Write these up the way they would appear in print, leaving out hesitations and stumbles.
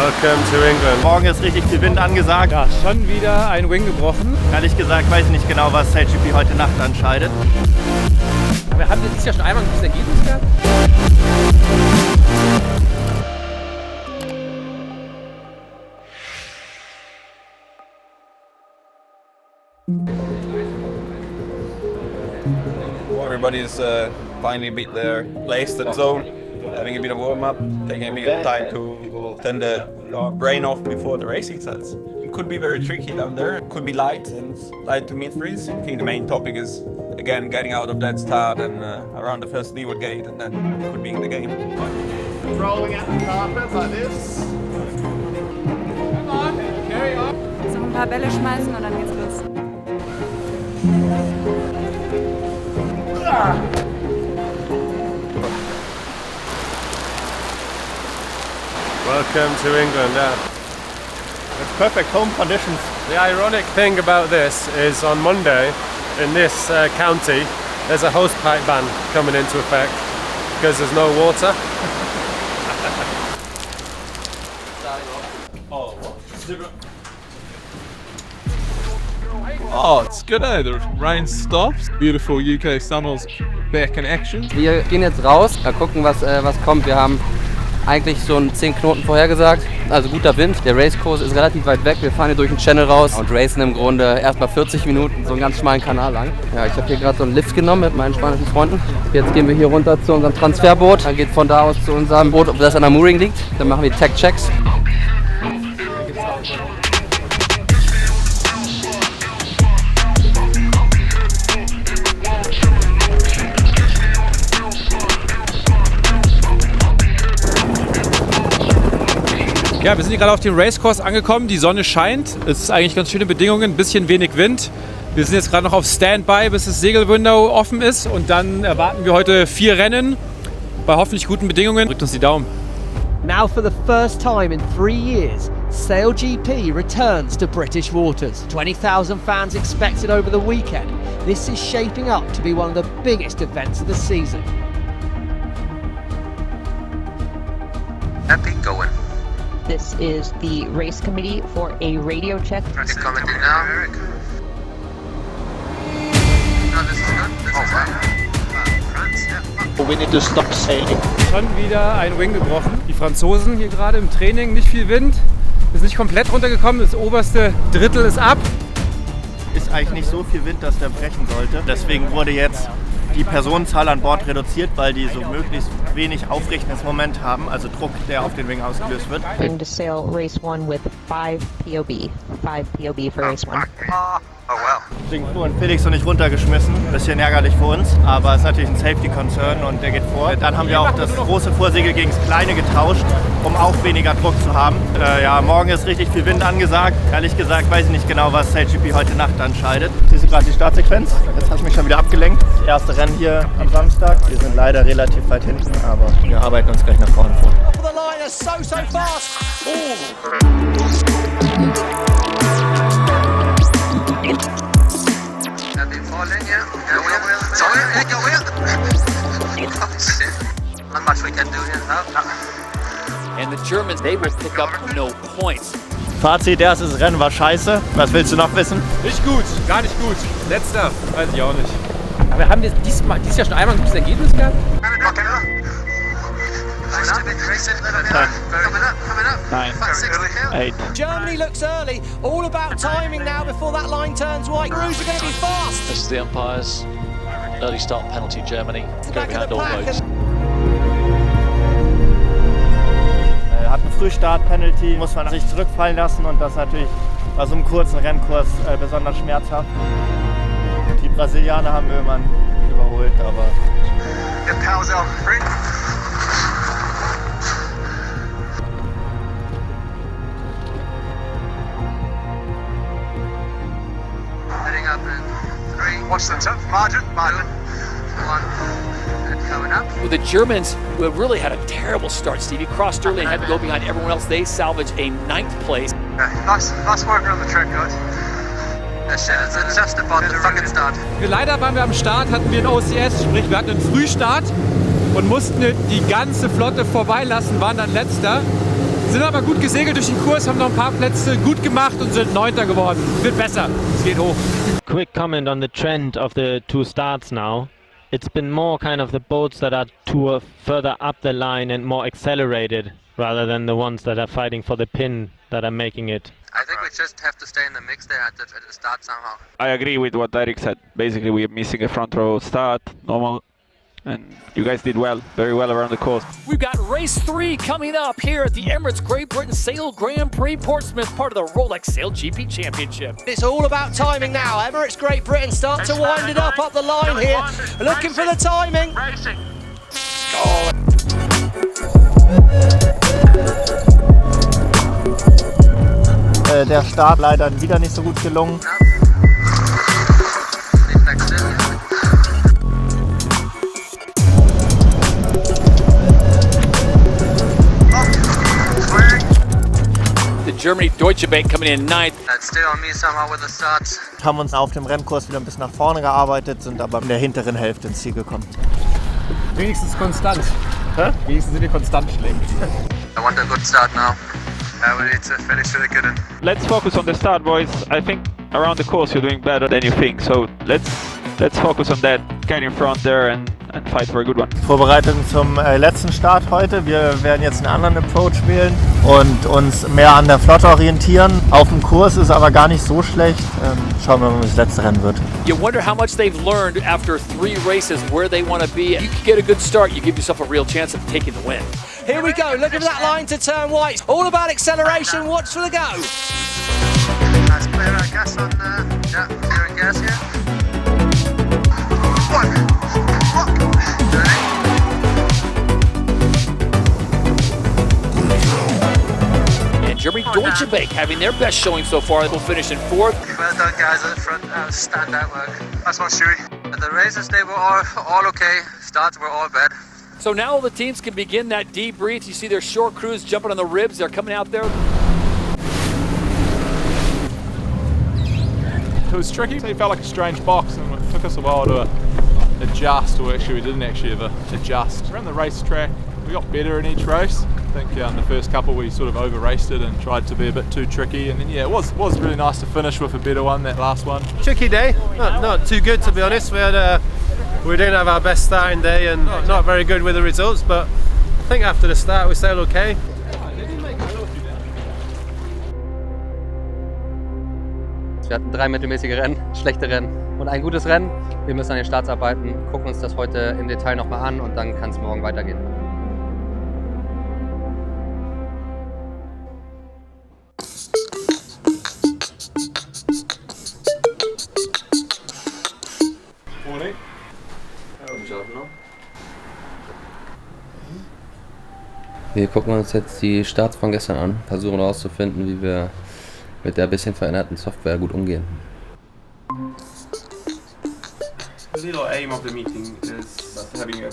Welcome to England. Morgen ist richtig viel Wind angesagt. Ja, schon wieder ein Wing gebrochen. Ehrlich gesagt weiß ich nicht genau, was SailGP heute Nacht entscheidet. Wir haben jetzt ja schon einmal ein gutes Ergebnis gehabt. Everybody's finally beat their place and zone, having a bit of warm up, taking a bit of time to turn the brain off before the racing starts. It could be very tricky down there. It could be light to mid-freeze. I think the main topic is again getting out of that start and around the first leeward gate, and then it could be in the game. Rolling out the carpet like this. Come on, carry on. So ein paar Bälle schmeißen und dann geht's los. Welcome to England. It's perfect home conditions. The ironic thing about this is on Monday in this county there's a hosepipe ban coming into effect because there's no water. Oh, it's good, eh? The rain stops. Beautiful UK summers back in action. Wir gehen jetzt raus, mal gucken, was kommt. Wir haben eigentlich so einen 10 Knoten vorhergesagt, also guter Wind. Der Racekurs ist relativ weit weg. Wir fahren hier durch den Channel raus und racen im Grunde erstmal 40 Minuten so einen ganz schmalen Kanal lang. Ja, ich habe hier gerade so einen Lift genommen mit meinen spanischen Freunden. Jetzt gehen wir hier runter zu unserem Transferboot. Dann geht von da aus zu unserem Boot, das an der Mooring liegt. Dann machen wir Tech-Checks. Ja, wir sind hier gerade auf dem Racecourse angekommen. Die Sonne scheint. Es ist eigentlich ganz schöne Bedingungen, ein bisschen wenig Wind. Wir sind jetzt gerade noch auf Standby, bis das Segelwindow offen ist. Und dann erwarten wir heute 4 Rennen bei hoffentlich guten Bedingungen. Drückt uns die Daumen. Now for the first time in 3 years, SailGP returns to British waters. 20,000 fans expected over the weekend. This is shaping up to be one of the biggest events of the season. Happy going. This is the race committee for a radio check. It's coming in now. No, this is good. This is France, We need to stop sailing. Schon wieder ein Wing gebrochen. Die Franzosen hier gerade im Training, nicht viel Wind. Wir sind nicht komplett runtergekommen, das oberste Drittel ist ab. Ist eigentlich nicht so viel Wind, dass der brechen sollte. Deswegen wurde jetzt die Personenzahl an Bord reduziert, weil die so möglichst wenig aufrichtendes Moment haben, also Druck, der auf den Wing ausgelöst wird. Going to sail race 1 with 5 POB. 5 POB for race 1. Oh well. Deswegen wurden Felix und ich runtergeschmissen. Bisschen ärgerlich für uns, aber es ist natürlich ein Safety-Concern und der geht vor. Dann haben wir auch das große Vorsegel gegen das kleine getauscht, um auch weniger Druck zu haben. Ja, morgen ist richtig viel Wind angesagt. Ehrlich gesagt weiß ich nicht genau, was SailGP heute Nacht entscheidet. Siehst du gerade die Startsequenz? Jetzt hast du mich schon wieder abgelenkt. Das erste Rennen hier am Samstag. Wir sind leider relativ weit hinten, aber wir arbeiten uns gleich nach vorne vor. Happy falling, yeah. Go in. Oh shit. Not much we can do here. No. And the Germans, they will pick up no points. Fazit, erstes Rennen war scheiße. Was willst du noch wissen? Nicht gut, gar nicht gut. Letzter, weiß ich auch nicht. Aber wir haben dieses Jahr schon einmal ein gutes Ergebnis gehabt. Nein. 8. Germany looks early, all about timing now before that line turns white. Crews are going to be fast. This is the umpires. Early start penalty, Germany. Go Back in behind the all pack. votes. Hat einen Frühstart-Penalty, muss man sich zurückfallen lassen und das natürlich bei so einem kurzen Rennkurs besonders schmerzhaft. Die Brasilianer haben irgendwann überholt, aber... Get pals out free. Heading up in 3. Watch the top margin. 1. And coming up. Well, the Germans really had a terrible start, Stevie. Crossed early and had to go behind everyone else. They salvaged a 9th place. Nice work on the track, guys. That shit is just about the fucking start. Leider waren wir am Start, hatten wir einen OCS, sprich wir hatten einen Frühstart und mussten die ganze Flotte vorbeilassen, waren dann letzter. Sind aber gut gesegelt durch den Kurs, haben noch ein paar Plätze gut gemacht und sind 9. geworden. Wird besser, es geht hoch. Quick comment on the trend of the two starts now. It's been more kind of the boats that are further up the line and more accelerated rather than the ones that are fighting for the pin that are making it. I think we just have to stay in the mix there at the start somehow. I agree with what Eric said. Basically, we are missing a front row start, normal, and you guys did well, very well around the course. We've got race 3 coming up here at the Emirates Great Britain Sail Grand Prix Portsmouth, part of the Rolex Sail GP Championship. It's all about timing now. Emirates Great Britain start to wind it up the line here. Looking for the timing. Der Start leider wieder nicht so gut gelungen. The Germany Deutsche Bank coming in 9th. That's still on me somehow with the starts. Haben uns auf dem Rennkurs wieder ein bisschen nach vorne gearbeitet, sind aber in der hinteren Hälfte ins Ziel gekommen. Wenigstens konstant. Wenigstens sind die konstant schlägt. I want a good start now. We need to finish really good. Let's focus on the start, boys. I think around the course you're doing better than you think. So let's focus on that. Get in front there and fight for a good one. Vorbereitung zum letzten Start heute. Wir werden jetzt einen anderen Approach wählen und uns mehr an der Flotte orientieren. Auf dem Kurs ist aber gar nicht so schlecht. Schauen wir mal, wie das letzte Rennen wird. You wonder how much they've learned after 3 races, where they want to be. You can get a good start, you give yourself a real chance of taking the win. Here we go, look at that line to turn white. All about acceleration, watch for the go. Nice clear gas on, clearing gas here. And Germany Deutsche Bank having their best showing so far. They'll finish in 4th. Well done, guys, at the front. Standout work. That's one, Shui. The races, they were all okay. Starts were all bad. So now all the teams can begin that debrief. You see their short crews jumping on the ribs. They're coming out there. It was tricky. It felt like a strange box, and it took us a while to adjust. Or actually, we didn't actually ever adjust. Around the racetrack, we got better in each race. I think in the first couple we sort of over-raced it and tried to be a bit too tricky. And then yeah, it was really nice to finish with a better one, that last one. Tricky day, not too good to be honest. We didn't have our best starting day and not very good with the results, but I think after the start we sailed okay. Wir hatten 3 mittelmäßige Rennen, schlechte Rennen und ein gutes Rennen. Wir müssen an den Starts arbeiten, gucken uns das heute im Detail nochmal an und dann kann es morgen weitergehen. Wir gucken uns jetzt die Starts von gestern an, versuchen herauszufinden, wie wir mit der bisschen veränderten Software gut umgehen. The little aim of the meeting is having a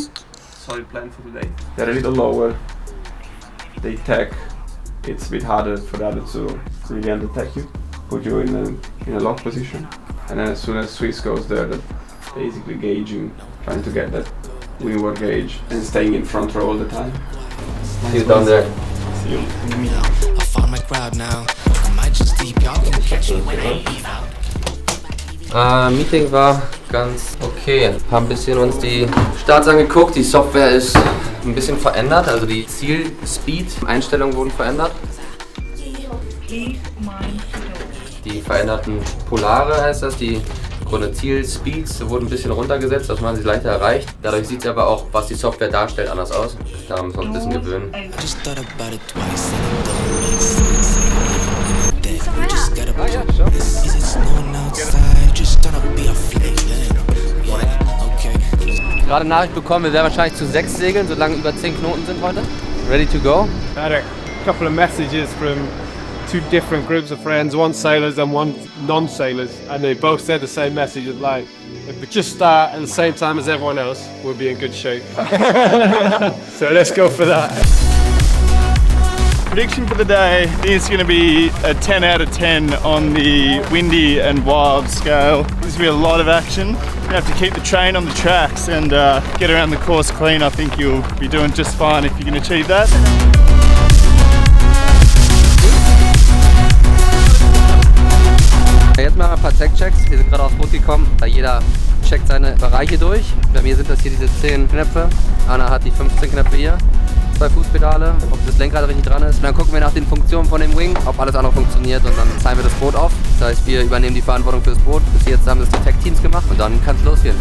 solid plan for today. They're a little lower. They tag. It's a bit harder for the other to really undertake you, put you in a lock position, and then as soon as Swiss goes there, that basically gauging, trying to get that windward gauge and staying in front row all the time. See you down there. See you. I found my crowd now. I might just deep, y'all can catch me when I leave out. Meeting war ganz okay. Haben ein bisschen uns die Starts angeguckt. Die Software ist ein bisschen verändert, also die Ziel-Speed-Einstellungen wurden verändert. Die veränderten Polare heißt das, die Grunde Ziel-Speeds wurden ein bisschen runtergesetzt, dass man sie leichter erreicht. Dadurch sieht es aber auch, was die Software darstellt, anders aus. Da müssen wir uns ein bisschen gewöhnen. Gerade Nachricht bekommen, wir werden wahrscheinlich zu 6 segeln, solange über 10 Knoten sind heute. Ready to go? I had a couple of messages from 2 different groups of friends, one sailors and one non-sailors, and they both said the same message, like, if we just start at the same time as everyone else, we'll be in good shape. So let's go for that. Prediction for the day, I think it's going to be a 10 out of 10 on the windy and wild scale. There's going to be a lot of action. You have to keep the train on the tracks and get around the course clean. I think you'll be doing just fine if you can achieve that. Attack-Checks. Wir sind gerade aufs Boot gekommen. Jeder checkt seine Bereiche durch. Bei mir sind das hier diese 10 Knöpfe. Anna hat die 15 Knöpfe hier. 2 Fußpedale, ob das Lenkrad richtig dran ist. Und dann gucken wir nach den Funktionen von dem Wing, ob alles andere funktioniert und dann zeigen wir das Boot auf. Das heißt, wir übernehmen die Verantwortung fürs Boot. Bis jetzt haben das die Tech-Teams gemacht und dann kann es losgehen.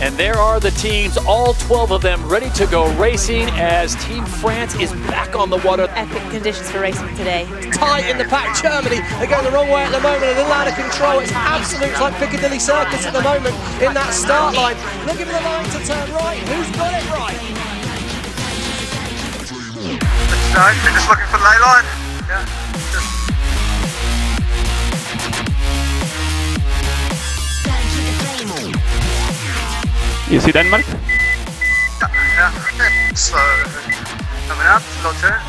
And there are the teams, all 12 of them ready to go racing as Team France is back on the water. Epic conditions for racing today. Tight in the pack, Germany are going the wrong way at the moment, a little out of control. It's absolute, it's like Piccadilly Circus at the moment in that start line. Looking for the line to turn right, who's got it right? We're just looking for the ley line. Yeah. You see Denmark? Yeah. Slow. Coming up, slow turn.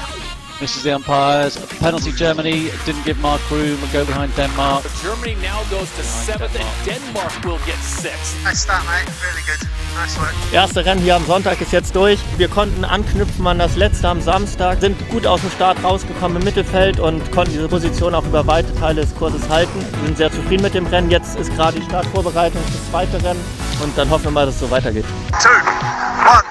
Misses the umpires. Penalty Germany. Didn't give Mark room. Go behind Denmark. Germany now goes to 7th and Denmark will get 6th. Nice start, mate. Really good. Nice work. Erste Rennen hier am Sonntag ist jetzt durch. Wir konnten anknüpfen an das letzte am Samstag, sind gut aus dem Start rausgekommen im Mittelfeld und konnten diese Position auch über weite Teile des Kurses halten. Wir sind sehr zufrieden mit dem Rennen. Jetzt ist gerade die Startvorbereitung fürs zweite Rennen und dann hoffen wir mal, dass es so weitergeht. 2, 1, walk.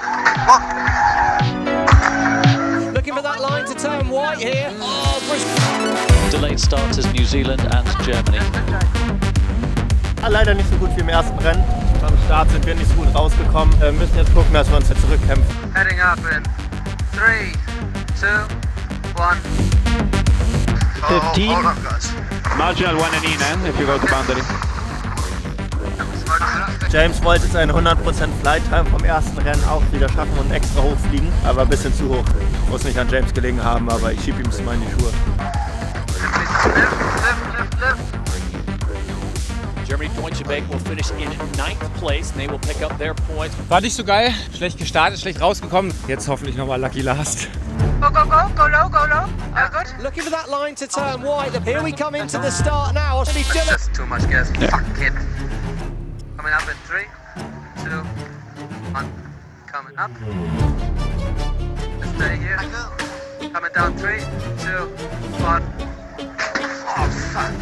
Looking for that line to turn white here. Oh, Delayed starters New Zealand and Germany. Leider nicht so gut wie im ersten Rennen. Beim Start sind wir nicht so gut rausgekommen. Wir müssen jetzt gucken, dass wir uns jetzt zurückkämpfen. Heading up in 3, 2, 1. 15. Hold up, guys. Marginal 1 and in, if you go to boundary. James wollte seine 100% Flight Time vom ersten Rennen auch wieder schaffen und extra hochfliegen, aber ein bisschen zu hoch. Muss nicht an James gelegen haben, aber ich schieb ihm es mal in die Schuhe. Germany Deutsche Bank will finish in 9th place and they will pick up their points. War nicht so geil, schlecht gestartet, schlecht rausgekommen. Jetzt hoffentlich nochmal Lucky Last. Go, go, go, go low, go low. Good. looking for that line to turn white. Here we come into the start now. That's too much gas. Fucking kid. Coming up in 3, 2, 1. Coming up. Stay here. Coming down 3, 2, 1. Oh, fuck.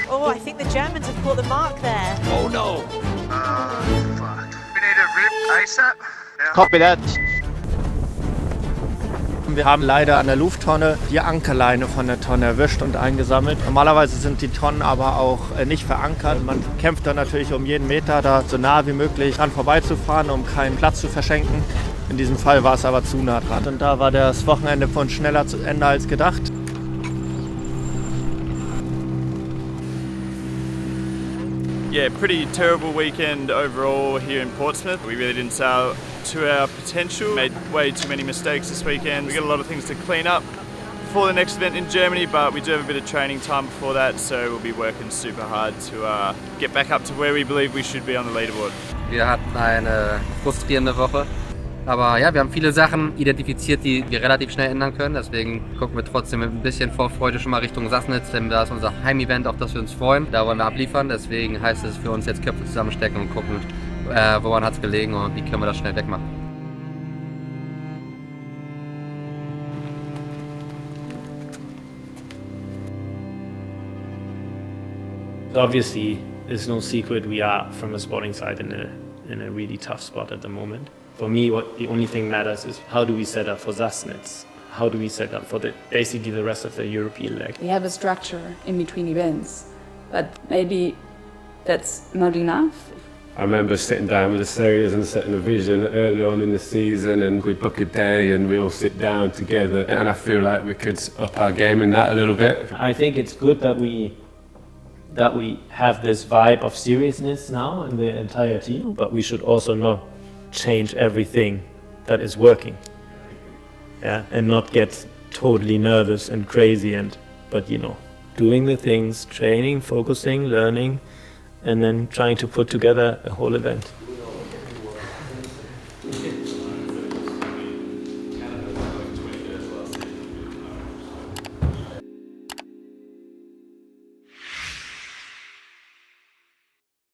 Oh, I think the Germans have caught the mark there. Oh no. Fuck. We need a rip ASAP. Yeah. Copy that. Wir haben leider an der Lufttonne die Ankerleine von der Tonne erwischt und eingesammelt. Normalerweise sind die Tonnen aber auch nicht verankert. Man kämpft dann natürlich um jeden Meter, da so nah wie möglich dran vorbeizufahren, um keinen Platz zu verschenken. In diesem Fall war es aber zu nah dran. Und da war das Wochenende von schneller zu Ende als gedacht. Yeah, pretty terrible weekend overall here in Portsmouth. We really didn't sail to our potential. Made way too many mistakes this weekend. We got a lot of things to clean up before the next event in Germany, but we do have a bit of training time before that, so we'll be working super hard to get back up to where we believe we should be on the leaderboard. Wir hatten eine frustrierende Woche. Aber ja, wir haben viele Sachen identifiziert, die wir relativ schnell ändern können. Deswegen gucken wir trotzdem mit ein bisschen Vorfreude schon mal Richtung Sassnitz, denn da ist unser Heimevent, auf das wir uns freuen. Da wollen wir abliefern. Deswegen heißt es für uns jetzt Köpfe zusammenstecken und gucken, woran hat es gelegen und wie können wir das schnell wegmachen. Obviously, there's no secret we are, from a sporting side, in a really tough spot at the moment. For me, the only thing matters is how do we set up for Sassnitz? How do we set up for basically the rest of the European leg? We have a structure in between events, but maybe that's not enough. I remember sitting down with the sailors and setting a vision early on in the season, and we'd book a day and we all sit down together, and I feel like we could up our game in that a little bit. I think it's good that we have this vibe of seriousness now in the entire team, but we should also not change everything that is working, yeah, and not get totally nervous and crazy, but doing the things, training, focusing, learning, and then trying to put together a whole event.